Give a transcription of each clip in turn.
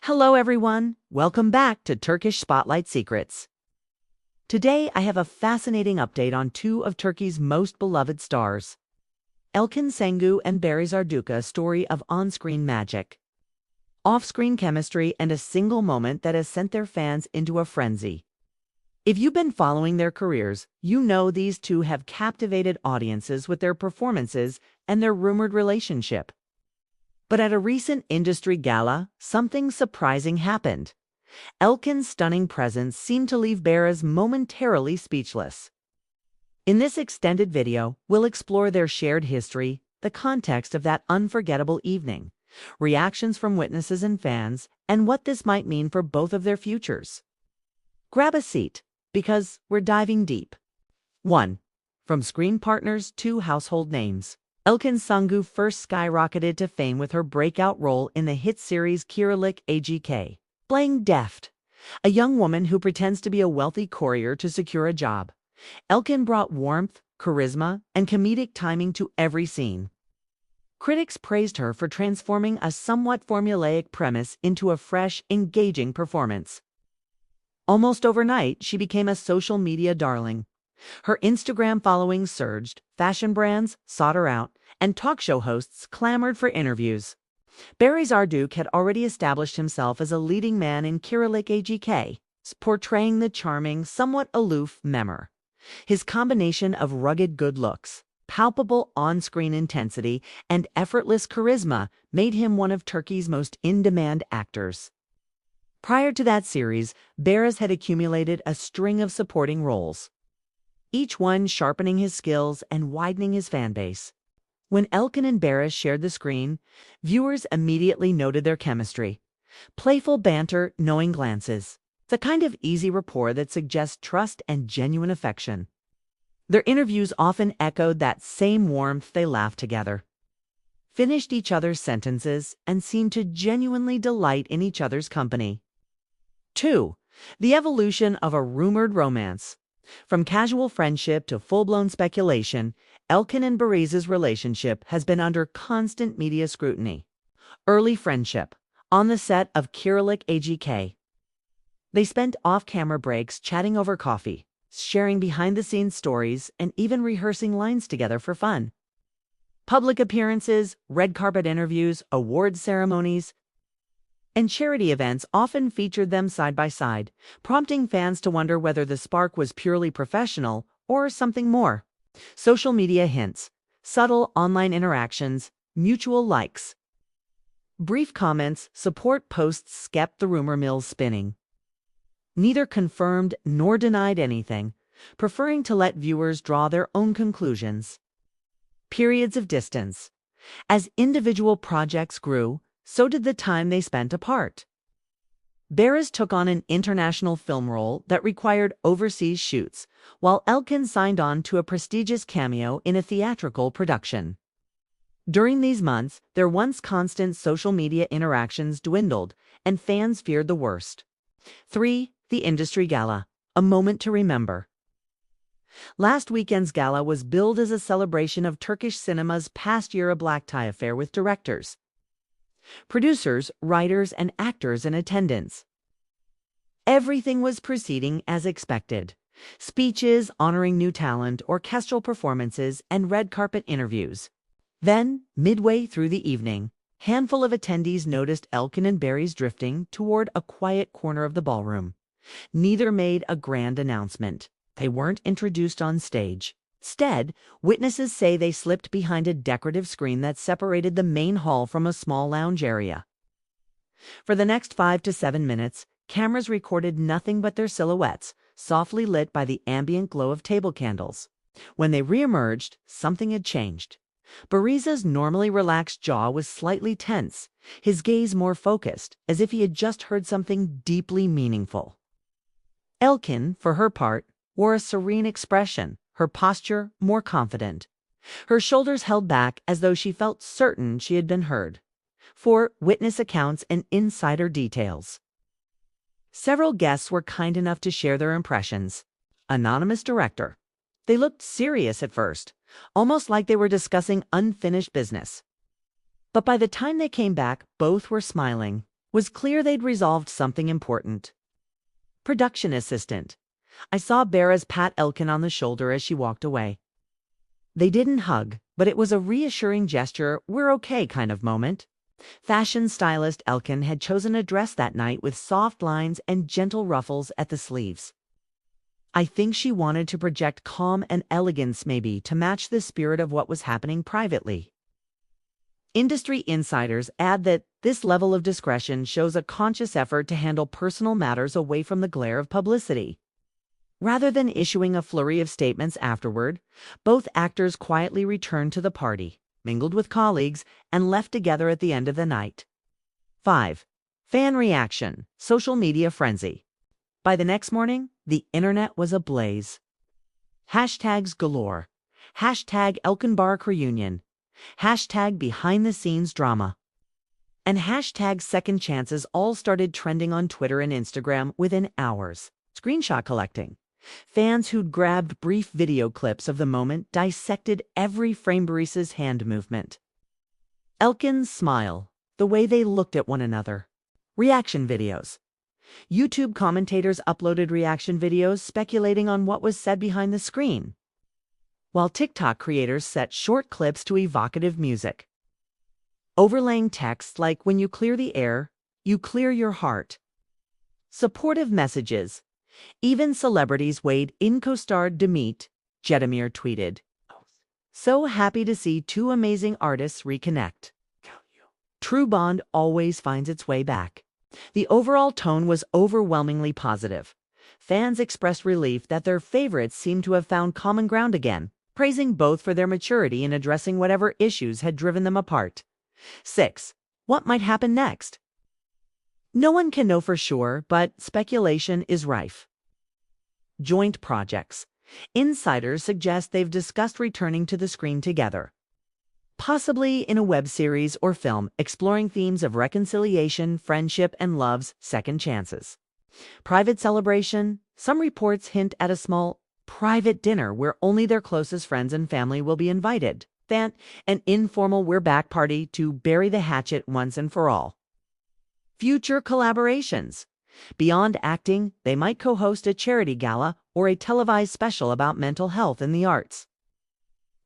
Hello everyone, welcome back to Turkish Spotlight Secrets. Today I have a fascinating update on two of Turkey's most beloved stars. Elkin Sengu and Barış Arduç's story of on-screen magic, off-screen chemistry, and a single moment that has sent their fans into a frenzy. If you've been following their careers, you know these two have captivated audiences with their performances and their rumored relationship. But at a recent industry gala, something surprising happened. Elkin's stunning presence seemed to leave Barış momentarily speechless. In this extended video, we'll explore their shared history, the context of that unforgettable evening, reactions from witnesses and fans, and what this might mean for both of their futures. Grab a seat, because we're diving deep. 1. From screen partners to household names. Elkin Sengu first skyrocketed to fame with her breakout role in the hit series Kiralık AGK, playing Deft, a young woman who pretends to be a wealthy courier to secure a job. Elkin brought warmth, charisma, and comedic timing to every scene. Critics praised her for transforming a somewhat formulaic premise into a fresh, engaging performance. Almost overnight, she became a social media darling. Her Instagram following surged, fashion brands sought her out, and talk show hosts clamored for interviews. Barış Arduç had already established himself as a leading man in Kiralık AGK, portraying the charming, somewhat aloof Memur. His combination of rugged good looks, palpable on-screen intensity, and effortless charisma made him one of Turkey's most in-demand actors. Prior to that series, Barış had accumulated a string of supporting roles, each one sharpening his skills and widening his fan base. When Elkin and Barış shared the screen, viewers immediately noted their chemistry. Playful banter, knowing glances, the kind of easy rapport that suggests trust and genuine affection. Their interviews often echoed that same warmth. They laughed together, finished each other's sentences, and seemed to genuinely delight in each other's company. 2. The evolution of a rumored romance. From casual friendship to full-blown speculation, Elkin and Barış's relationship has been under constant media scrutiny. Early friendship. On the set of Kiralık AGK, they spent off-camera breaks chatting over coffee, sharing behind-the-scenes stories, and even rehearsing lines together for fun. Public appearances, red carpet interviews, award ceremonies, and charity events often featured them side by side, prompting fans to wonder whether the spark was purely professional or something more. Social media hints, subtle online interactions, mutual likes, brief comments, support posts kept the rumor mills spinning. Neither confirmed nor denied anything, preferring to let viewers draw their own conclusions. Periods of distance. As individual projects grew, so did the time they spent apart. Barış took on an international film role that required overseas shoots, while Elkin signed on to a prestigious cameo in a theatrical production. During these months, their once constant social media interactions dwindled, and fans feared the worst. 3. The Industry Gala, a moment to remember. Last weekend's gala was billed as a celebration of Turkish cinema's past year, a black tie affair with directors, producers, writers, and actors in attendance. Everything was proceeding as expected. Speeches honoring new talent, orchestral performances, and red carpet interviews. Then, midway through the evening, a handful of attendees noticed Elkin and Barış drifting toward a quiet corner of the ballroom. Neither made a grand announcement. They weren't introduced on stage. Instead, witnesses say they slipped behind a decorative screen that separated the main hall from a small lounge area. For the next 5 to 7 minutes, cameras recorded nothing but their silhouettes, softly lit by the ambient glow of table candles. When they reemerged, something had changed. Barış's normally relaxed jaw was slightly tense, his gaze more focused, as if he had just heard something deeply meaningful. Elkin, for her part, wore a serene expression, her posture more confident. Her shoulders held back as though she felt certain she had been heard. 4. Witness accounts and insider details. Several guests were kind enough to share their impressions. Anonymous director. They looked serious at first, almost like they were discussing unfinished business. But by the time they came back, both were smiling. Was clear they'd resolved something important. Production assistant. I saw Beres pat Elkin on the shoulder as she walked away. They didn't hug, but it was a reassuring gesture, we're okay kind of moment. Fashion stylist Elkin had chosen a dress that night with soft lines and gentle ruffles at the sleeves. I think she wanted to project calm and elegance, maybe, to match the spirit of what was happening privately. Industry insiders add that this level of discretion shows a conscious effort to handle personal matters away from the glare of publicity. Rather than issuing a flurry of statements afterward, both actors quietly returned to the party, mingled with colleagues, and left together at the end of the night. 5. Fan reaction, social media frenzy. By the next morning, the internet was ablaze. Hashtags galore. Hashtag Elkenbark reunion. Hashtag behind the scenes drama. And hashtag second chances all started trending on Twitter and Instagram within hours. Screenshot collecting. Fans who'd grabbed brief video clips of the moment dissected every frame. Beres's hand movement. Elkin's smile. The way they looked at one another. Reaction videos. YouTube commentators uploaded reaction videos speculating on what was said behind the screen, while TikTok creators set short clips to evocative music, overlaying text like, "When you clear the air, you clear your heart." Supportive messages. Even celebrities weighed in. Co-star Domeet Jedamir tweeted, "So happy to see two amazing artists reconnect. True bond always finds its way back." The overall tone was overwhelmingly positive. Fans expressed relief that their favorites seemed to have found common ground again, praising both for their maturity in addressing whatever issues had driven them apart. 6. What might happen next? No one can know for sure, but speculation is rife. Joint projects. Insiders suggest they've discussed returning to the screen together, possibly in a web series or film exploring themes of reconciliation, friendship, and love's second chances. Private celebration. Some reports hint at a small, private dinner where only their closest friends and family will be invited. Then, an informal we're back party to bury the hatchet once and for all. Future collaborations. Beyond acting, they might co-host a charity gala or a televised special about mental health and the arts,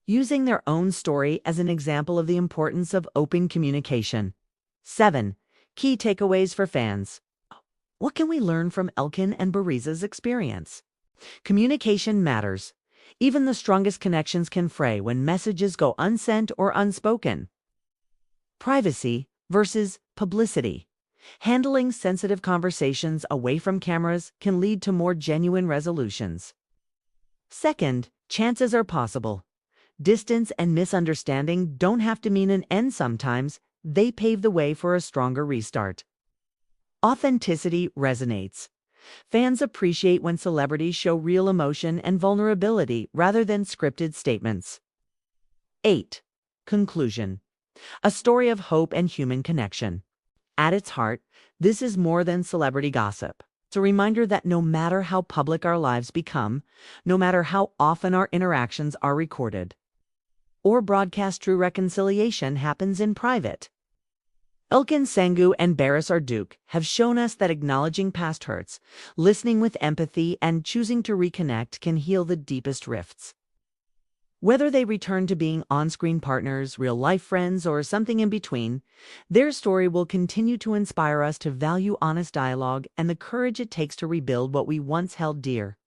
using their own story as an example of the importance of open communication. 7. Key takeaways for fans. What can we learn from Elkin and Beres's experience? Communication matters. Even the strongest connections can fray when messages go unsent or unspoken. Privacy versus publicity. Handling sensitive conversations away from cameras can lead to more genuine resolutions. Second, chances are possible. Distance and misunderstanding don't have to mean an end sometimes. They pave the way for a stronger restart. Authenticity resonates. Fans appreciate when celebrities show real emotion and vulnerability rather than scripted statements. 8. Conclusion. A story of hope and human connection. At its heart, this is more than celebrity gossip. It's a reminder that no matter how public our lives become, no matter how often our interactions are recorded or broadcast, true reconciliation happens in private. Elkin Sangu and Beres Arduc have shown us that acknowledging past hurts, listening with empathy, and choosing to reconnect can heal the deepest rifts. Whether they return to being on-screen partners, real-life friends, or something in between, their story will continue to inspire us to value honest dialogue and the courage it takes to rebuild what we once held dear.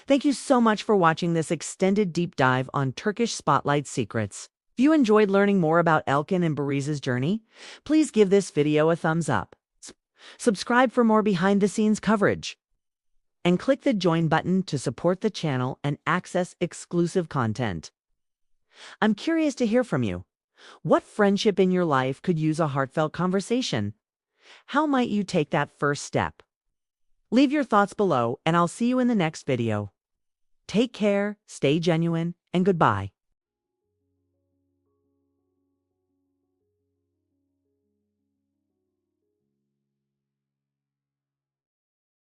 Thank you so much for watching this extended deep dive on Turkish Spotlight Secrets. If you enjoyed learning more about Elkin and Beres's journey, please give this video a thumbs up. Subscribe for more behind-the-scenes coverage, and click the join button to support the channel and access exclusive content. I'm curious to hear from you. What friendship in your life could use a heartfelt conversation? How might you take that first step? Leave your thoughts below, and I'll see you in the next video. Take care, stay genuine, and goodbye.